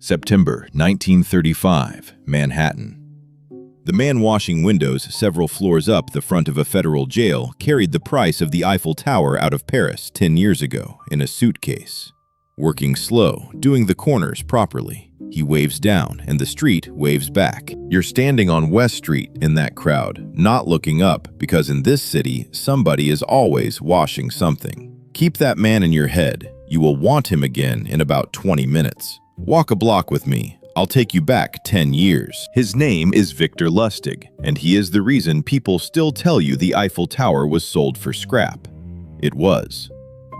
September 1935, Manhattan. The man washing windows several floors up the front of a federal jail carried the price of the Eiffel Tower out of Paris 10 years ago in a suitcase. Working slow, doing the corners properly, he waves down and the street waves back. You're standing on West Street in that crowd, not looking up, because in this city, somebody is always washing something. Keep that man in your head. You will want him again in about 20 minutes. Walk a block with me. I'll take you back 10 years. His name is Victor Lustig, and he is the reason people still tell you the Eiffel Tower was sold for scrap. It was.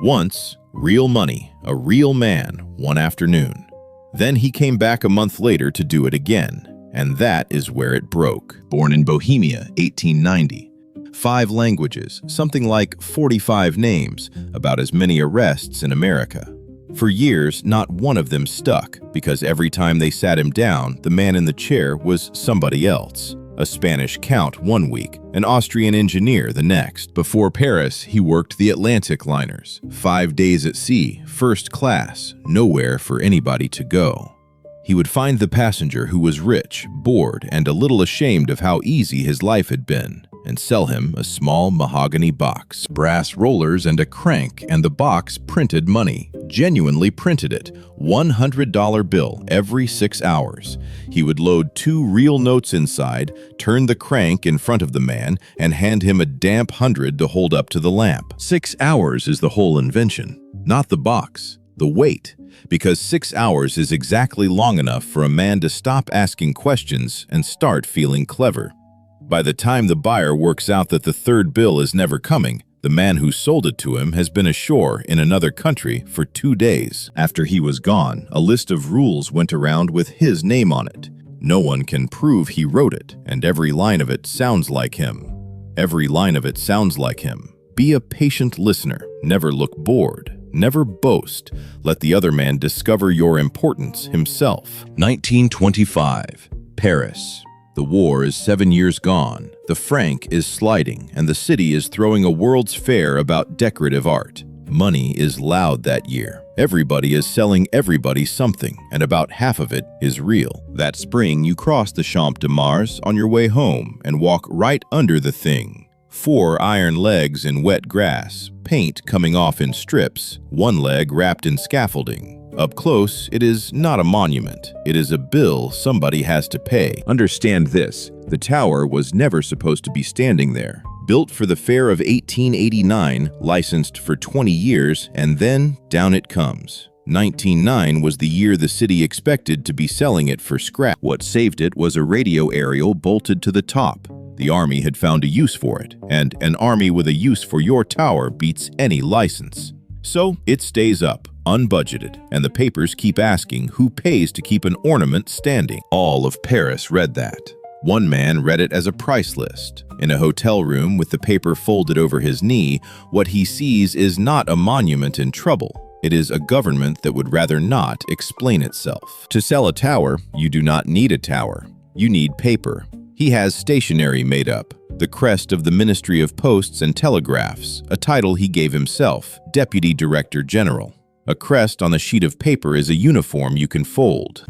Once, real money, a real man, one afternoon. Then he came back a month later to do it again, and that is where it broke. Born in Bohemia, 1890. 5 languages, something like 45 names, about as many arrests in America. For years, not one of them stuck, because every time they sat him down, the man in the chair was somebody else. A Spanish count one week, an Austrian engineer the next. Before Paris, he worked the Atlantic liners. 5 days at sea, first class, nowhere for anybody to go. He would find the passenger who was rich, bored, and a little ashamed of how easy his life had been, and sell him a small mahogany box, brass rollers, and a crank, and the box printed money. Genuinely printed it, $100 bill every 6 hours. He would load 2 real notes inside, turn the crank in front of the man, and hand him a damp 100 to hold up to the lamp. 6 hours is the whole invention, not the box, the weight, because 6 hours is exactly long enough for a man to stop asking questions and start feeling clever. By the time the buyer works out that the third bill is never coming, the man who sold it to him has been ashore in another country for 2 days. After he was gone, a list of rules went around with his name on it. No one can prove he wrote it, and every line of it sounds like him. Every line of it sounds like him. Be a patient listener. Never look bored. Never boast. Let the other man discover your importance himself. 1925, Paris. The war is 7 years gone, the franc is sliding, and the city is throwing a World's Fair about decorative art. Money is loud that year. Everybody is selling everybody something, and about half of it is real. That spring, you cross the Champ de Mars on your way home and walk right under the thing. 4 iron legs in wet grass, paint coming off in strips, 1 leg wrapped in scaffolding. Up close, it is not a monument. It is a bill somebody has to pay. Understand this, the tower was never supposed to be standing there. Built for the fair of 1889, licensed for 20 years, and then down it comes. 1909 was the year the city expected to be selling it for scrap. What saved it was a radio aerial bolted to the top. The army had found a use for it, and an army with a use for your tower beats any license. So it stays up, unbudgeted, and the papers keep asking who pays to keep an ornament standing. All of Paris read that. One man read it as a price list. In a hotel room with the paper folded over his knee, what he sees is not a monument in trouble. It is a government that would rather not explain itself. To sell a tower, you do not need a tower. You need paper. He has stationery made up. The crest of the Ministry of Posts and Telegraphs, a title he gave himself, Deputy Director General. A crest on a sheet of paper is a uniform you can fold.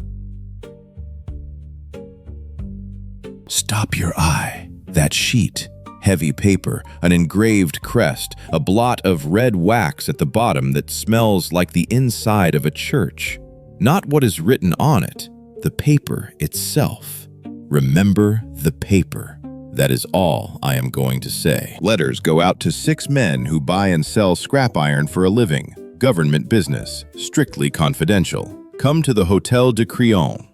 Stop your eye. That sheet. Heavy paper, an engraved crest, a blot of red wax at the bottom that smells like the inside of a church. Not what is written on it, the paper itself. Remember the paper. That is all I am going to say. Letters go out to 6 men who buy and sell scrap iron for a living. Government business, strictly confidential. Come to the Hotel de Crillon.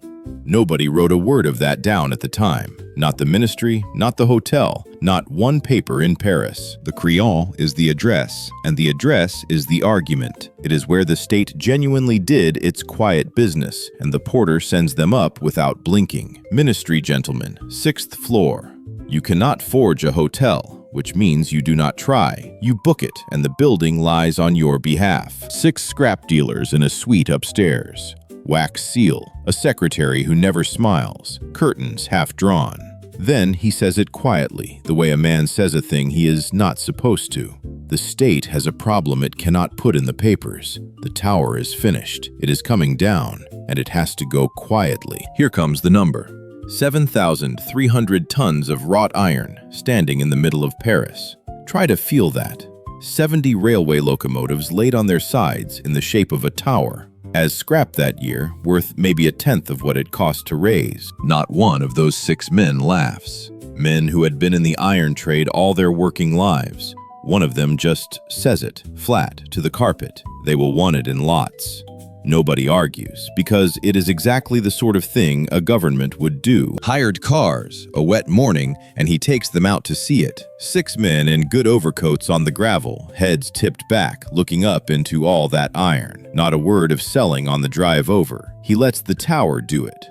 Nobody wrote a word of that down at the time. Not the ministry, not the hotel, not one paper in Paris. The Crillon is the address, and the address is the argument. It is where the state genuinely did its quiet business, and the porter sends them up without blinking. Ministry gentlemen, 6th floor. You cannot forge a hotel, which means you do not try. You book it, and the building lies on your behalf. 6 scrap dealers in a suite upstairs. Wax seal, a secretary who never smiles, curtains half drawn. Then he says it quietly, the way a man says a thing he is not supposed to. The state has a problem it cannot put in the papers. The tower is finished. It is coming down. and it has to go quietly. Here comes the number. 7,300 tons of wrought iron standing in the middle of Paris. Try to feel that. 70 railway locomotives laid on their sides in the shape of a tower, as scrap that year, worth maybe a tenth of what it cost to raise. Not one of those 6 men laughs. Men who had been in the iron trade all their working lives. One of them just says it, flat, to the carpet. They will want it in lots. Nobody argues, because it is exactly the sort of thing a government would do. Hired cars, a wet morning, and he takes them out to see it. 6 men in good overcoats on the gravel, heads tipped back, looking up into all that iron. Not a word of selling on the drive over. He lets the tower do it.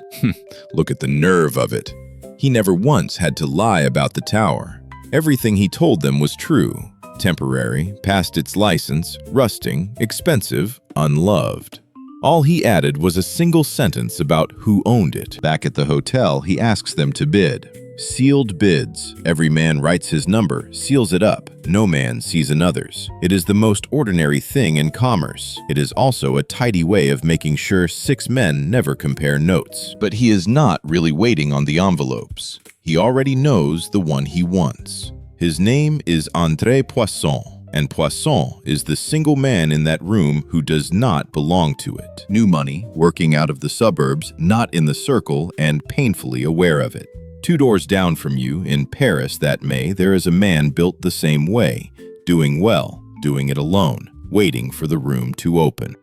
Look at the nerve of it. He never once had to lie about the tower. Everything he told them was true. Temporary, past its license, rusting, expensive, unloved. All he added was a single sentence about who owned it. Back at the hotel, he asks them to bid. Sealed bids. Every man writes his number, seals it up. No man sees another's. It is the most ordinary thing in commerce. It is also a tidy way of making sure 6 men never compare notes. But he is not really waiting on the envelopes. He already knows the one he wants. His name is André Poisson. And Poisson is the single man in that room who does not belong to it. New money, working out of the suburbs, not in the circle, and painfully aware of it. 2 doors down from you, in Paris that May, there is a man built the same way, doing well, doing it alone, waiting for the room to open.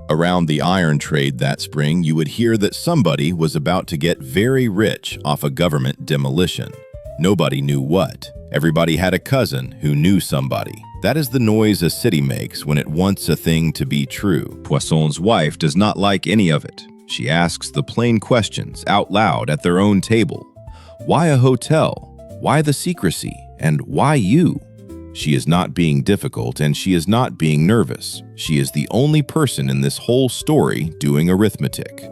Around the iron trade that spring, you would hear that somebody was about to get very rich off a government demolition. Nobody knew what. Everybody had a cousin who knew somebody. That is the noise a city makes when it wants a thing to be true. Poisson's wife does not like any of it. She asks the plain questions out loud at their own table. Why a hotel? Why the secrecy? And why you? She is not being difficult and she is not being nervous. She is the only person in this whole story doing arithmetic.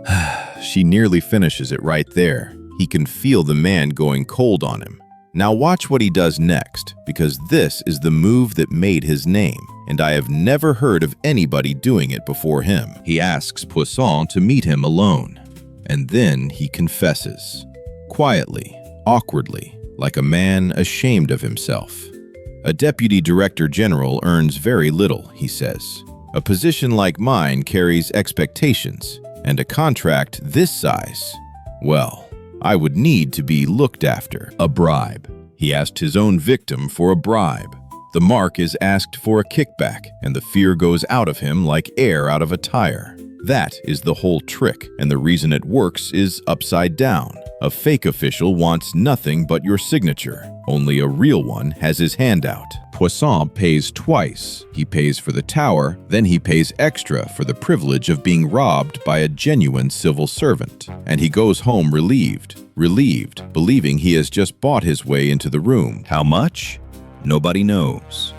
She nearly finishes it right there. He can feel the man going cold on him. Now watch what he does next, because this is the move that made his name, and I have never heard of anybody doing it before him. He asks Poisson to meet him alone, and then he confesses. Quietly, awkwardly, like a man ashamed of himself. A deputy director general earns very little, he says. A position like mine carries expectations, and a contract this size, well, I would need to be looked after. A bribe. He asked his own victim for a bribe. The mark is asked for a kickback, and the fear goes out of him like air out of a tire. That is the whole trick, and the reason it works is upside down. A fake official wants nothing but your signature. Only a real one has his hand out. Poisson pays twice. He pays for the tower, then he pays extra for the privilege of being robbed by a genuine civil servant. And he goes home relieved, believing he has just bought his way into the room. How much? Nobody knows.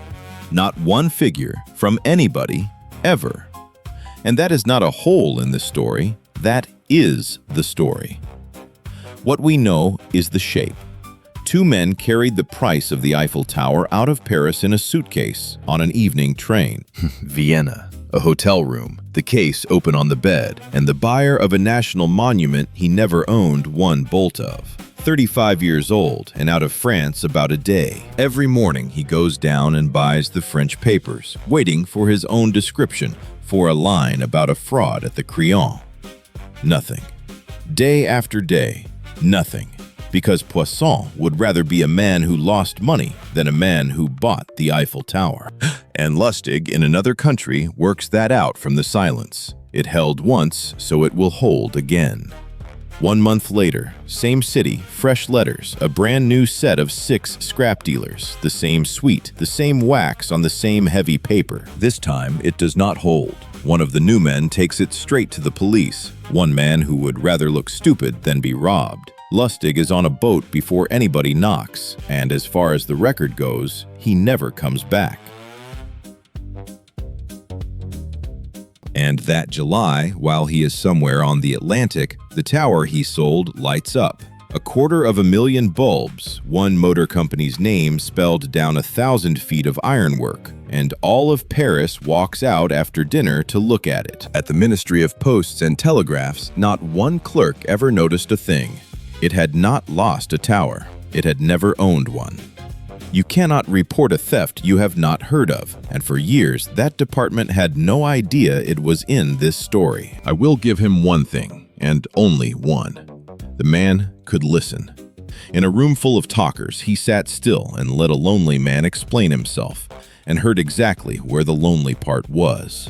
Not one figure from anybody, ever. And that is not a hole in the story. That is the story. What we know is the shape. 2 men carried the price of the Eiffel Tower out of Paris in a suitcase on an evening train. Vienna, a hotel room, the case open on the bed, and the buyer of a national monument he never owned one bolt of. 35 years old and out of France about a day. Every morning he goes down and buys the French papers, waiting for his own description for a line about a fraud at the Crillon. Nothing. Day after day, nothing. Because Poisson would rather be a man who lost money than a man who bought the Eiffel Tower. And Lustig, in another country, works that out from the silence. It held once, so it will hold again. 1 month later, same city, fresh letters, a brand new set of 6 scrap dealers, the same suite, the same wax on the same heavy paper. This time, it does not hold. One of the new men takes it straight to the police, one man who would rather look stupid than be robbed. Lustig is on a boat before anybody knocks, and as far as the record goes, he never comes back. And that July, while he is somewhere on the Atlantic, the tower he sold lights up. 250,000 bulbs, one motor company's name spelled down 1,000 feet of ironwork, and all of Paris walks out after dinner to look at it. At the Ministry of Posts and Telegraphs, not one clerk ever noticed a thing. It had not lost a tower. It had never owned one. You cannot report a theft you have not heard of, and for years that department had no idea it was in this story. I will give him one thing, and only one. The man could listen. In a room full of talkers, he sat still and let a lonely man explain himself, and heard exactly where the lonely part was.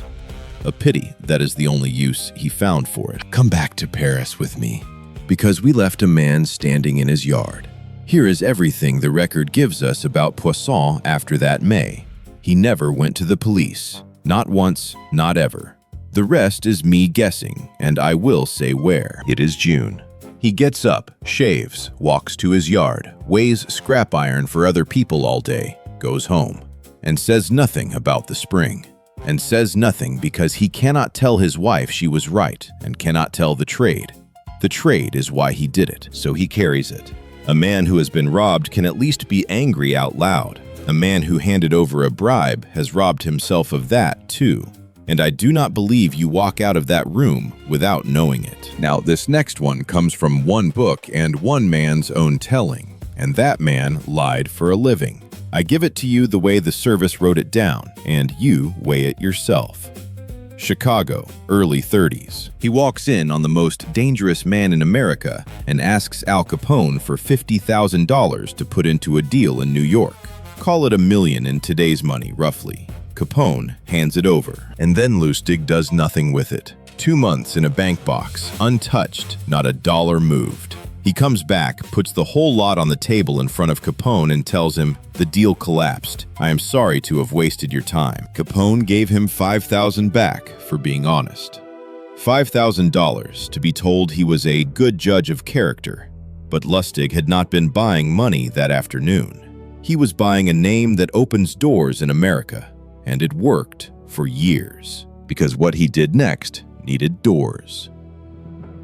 A pity that is the only use he found for it. Come back to Paris with me, because we left a man standing in his yard. Here is everything the record gives us about Poisson after that May. He never went to the police. Not once, not ever. The rest is me guessing, and I will say where. It is June. He gets up, shaves, walks to his yard, weighs scrap iron for other people all day, goes home, and says nothing about the spring. And says nothing because he cannot tell his wife she was right and cannot tell the trade. The trade is why he did it, so he carries it. A man who has been robbed can at least be angry out loud. A man who handed over a bribe has robbed himself of that, too. And I do not believe you walk out of that room without knowing it. Now, this next one comes from one book and one man's own telling, and that man lied for a living. I give it to you the way the service wrote it down, and you weigh it yourself. Chicago, early 30s. He walks in on the most dangerous man in America and asks Al Capone for $50,000 to put into a deal in New York. Call it $1 million in today's money, roughly. Capone hands it over, and then Lustig does nothing with it. 2 months in a bank box, untouched, not a dollar moved. He comes back, puts the whole lot on the table in front of Capone and tells him, "The deal collapsed. I am sorry to have wasted your time." Capone gave him $5,000 back for being honest. $5,000 to be told he was a good judge of character. But Lustig had not been buying money that afternoon. He was buying a name that opens doors in America, and it worked for years, because what he did next needed doors.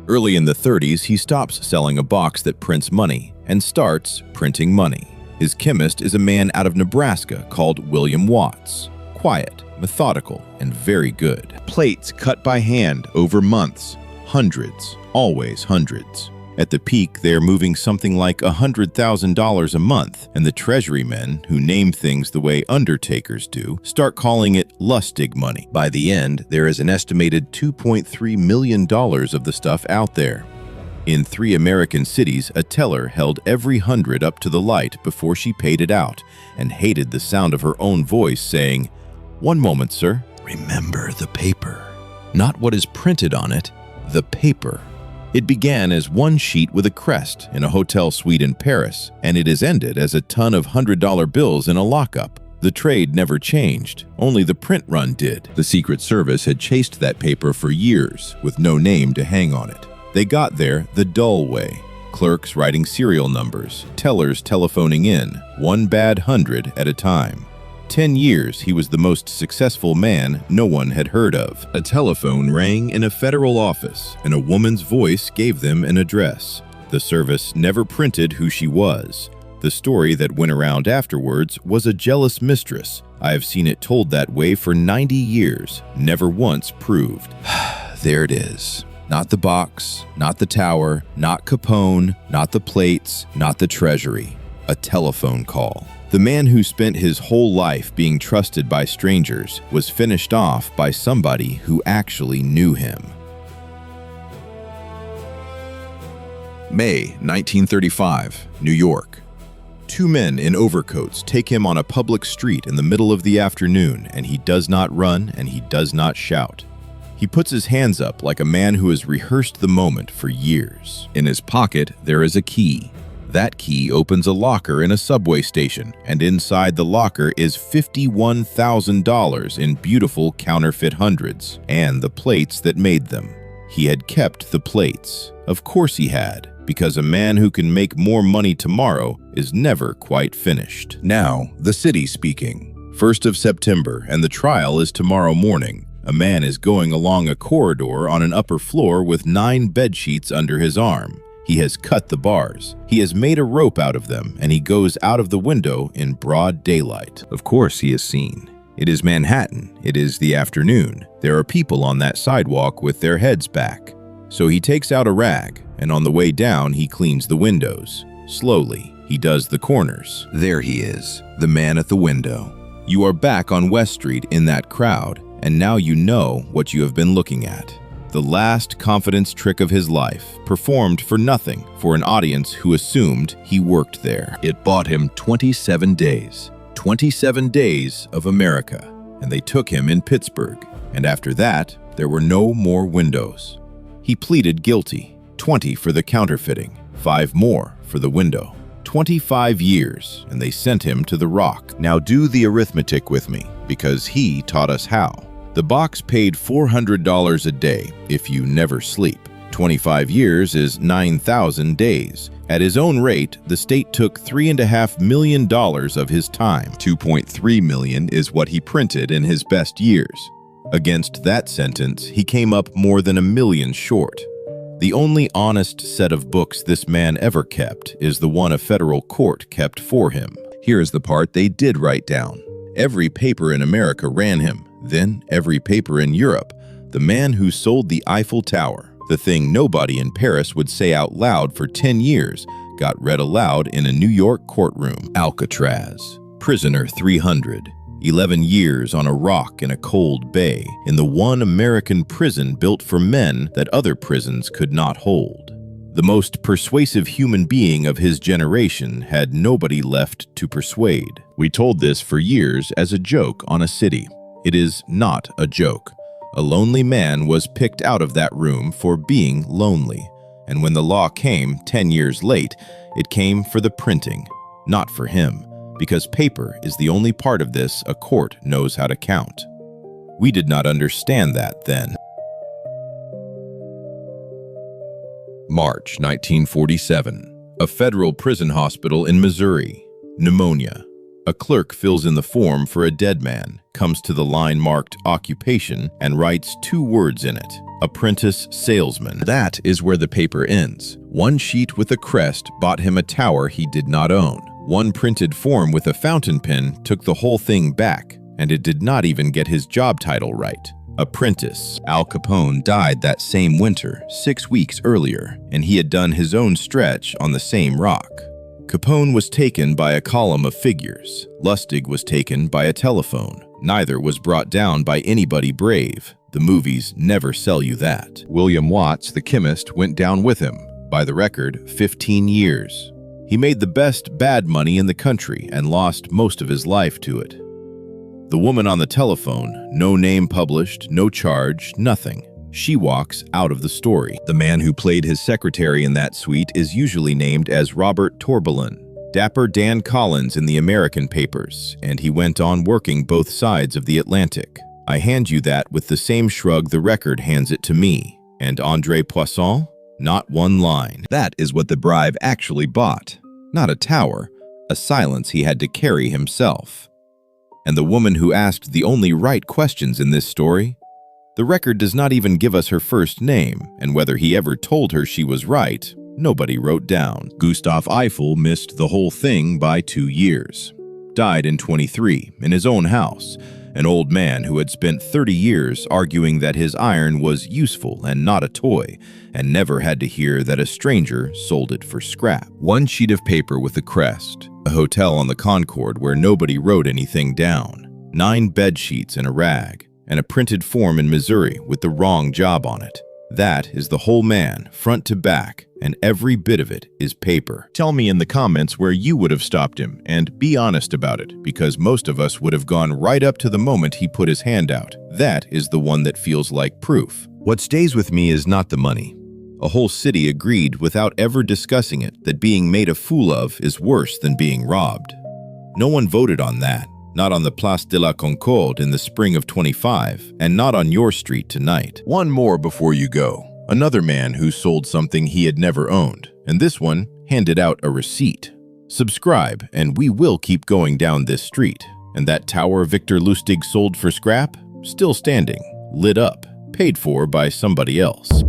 Early in the 30s, he stops selling a box that prints money and starts printing money. His chemist is a man out of Nebraska called William Watts. Quiet, methodical, and very good. Plates cut by hand over months. Hundreds, always hundreds. At the peak, they are moving something like $100,000 a month, and the treasury men, who name things the way undertakers do, start calling it Lustig money. By the end, there is an estimated $2.3 million of the stuff out there. In 3 American cities, a teller held every hundred up to the light before she paid it out, and hated the sound of her own voice saying, "One moment, sir. Remember the paper. Not what is printed on it, the paper." It began as one sheet with a crest in a hotel suite in Paris, and it has ended as a ton of $100 bills in a lockup. The trade never changed, only the print run did. The Secret Service had chased that paper for years, with no name to hang on it. They got there the dull way. Clerks writing serial numbers, tellers telephoning in, one bad hundred at a time. 10 years he was the most successful man no one had heard of. A telephone rang in a federal office, and a woman's voice gave them an address. The service never printed who she was. The story that went around afterwards was a jealous mistress. I have seen it told that way for 90 years, never once proved. There it is. Not the box, not the tower, not Capone, not the plates, not the treasury. A telephone call. The man who spent his whole life being trusted by strangers was finished off by somebody who actually knew him. May 1935, New York. 2 men in overcoats take him on a public street in the middle of the afternoon, and he does not run and he does not shout. He puts his hands up like a man who has rehearsed the moment for years. In his pocket, there is a key. That key opens a locker in a subway station, and inside the locker is $51,000 in beautiful counterfeit hundreds, and the plates that made them. He had kept the plates. Of course he had, because a man who can make more money tomorrow is never quite finished. Now, the city speaking. 1st of September, and the trial is tomorrow morning. A man is going along a corridor on an upper floor with 9 bedsheets under his arm. He has cut the bars. He has made a rope out of them, and he goes out of the window in broad daylight. Of course he is seen. It is Manhattan. It is the afternoon. There are people on that sidewalk with their heads back. So he takes out a rag, and on the way down he cleans the windows. Slowly, he does the corners. There he is, the man at the window. You are back on West Street in that crowd, and now you know what you have been looking at. The last confidence trick of his life, performed for nothing for an audience who assumed he worked there. It bought him 27 days. 27 days of America, and they took him in Pittsburgh. And after that, there were no more windows. He pleaded guilty, 20 for the counterfeiting, 5 more for the window. 25 years, and they sent him to the Rock. Now do the arithmetic with me, because he taught us how. The box paid $400 a day if you never sleep. 25 years is 9,000 days. At his own rate, the state took $3.5 million of his time. $2.3 million is what he printed in his best years. Against that sentence, he came up more than $1 million short. The only honest set of books this man ever kept is the one a federal court kept for him. Here's the part they did write down. Every paper in America ran him, then every paper in Europe. The man who sold the Eiffel Tower, the thing nobody in Paris would say out loud for 10 years, got read aloud in a New York courtroom. Alcatraz, prisoner 300. 11 years on a rock in a cold bay, in the one American prison built for men that other prisons could not hold. The most persuasive human being of his generation had nobody left to persuade. We told this for years as a joke on a city. It is not a joke. A lonely man was picked out of that room for being lonely. And when the law came 10 years late, it came for the printing, not for him. Because paper is the only part of this a court knows how to count. We did not understand that then. March 1947. A federal prison hospital in Missouri. Pneumonia. A clerk fills in the form for a dead man, comes to the line marked occupation, and writes 2 words in it. Apprentice salesman. That is where the paper ends. One sheet with a crest bought him a tower he did not own. One printed form with a fountain pen took the whole thing back, and it did not even get his job title right. Apprentice. Al Capone died that same winter, 6 weeks earlier, and he had done his own stretch on the same rock. Capone was taken by a column of figures. Lustig was taken by a telephone. Neither was brought down by anybody brave. The movies never sell you that. William Watts, the chemist, went down with him. By the record, 15 years. He made the best bad money in the country and lost most of his life to it. The woman on the telephone, no name published, no charge, nothing. She walks out of the story. The man who played his secretary in that suite is usually named as Robert Torbolin. Dapper Dan Collins in the American papers, and he went on working both sides of the Atlantic. I hand you that with the same shrug the record hands it to me. And Andre Poisson? Not one line. That is what the bribe actually bought. Not a tower, a silence he had to carry himself. And the woman who asked the only right questions in this story? The record does not even give us her first name, and whether he ever told her she was right, nobody wrote down. Gustav Eiffel missed the whole thing by 2 years. Died in 23, in his own house. An old man who had spent 30 years arguing that his iron was useful and not a toy, and never had to hear that a stranger sold it for scrap. One sheet of paper with a crest, a hotel on the Concord where nobody wrote anything down, 9 bedsheets and a rag, and a printed form in Missouri with the wrong job on it. That is the whole man, front to back, and every bit of it is paper. Tell me in the comments where you would have stopped him, and be honest about it, because most of us would have gone right up to the moment he put his hand out. That is the one that feels like proof. What stays with me is not the money. A whole city agreed without ever discussing it that being made a fool of is worse than being robbed. No one voted on that. Not on the Place de la Concorde in the spring of 25, and not on your street tonight. One more before you go. Another man who sold something he had never owned, and this one handed out a receipt. Subscribe, and we will keep going down this street. And that tower Victor Lustig sold for scrap? Still standing, lit up, paid for by somebody else.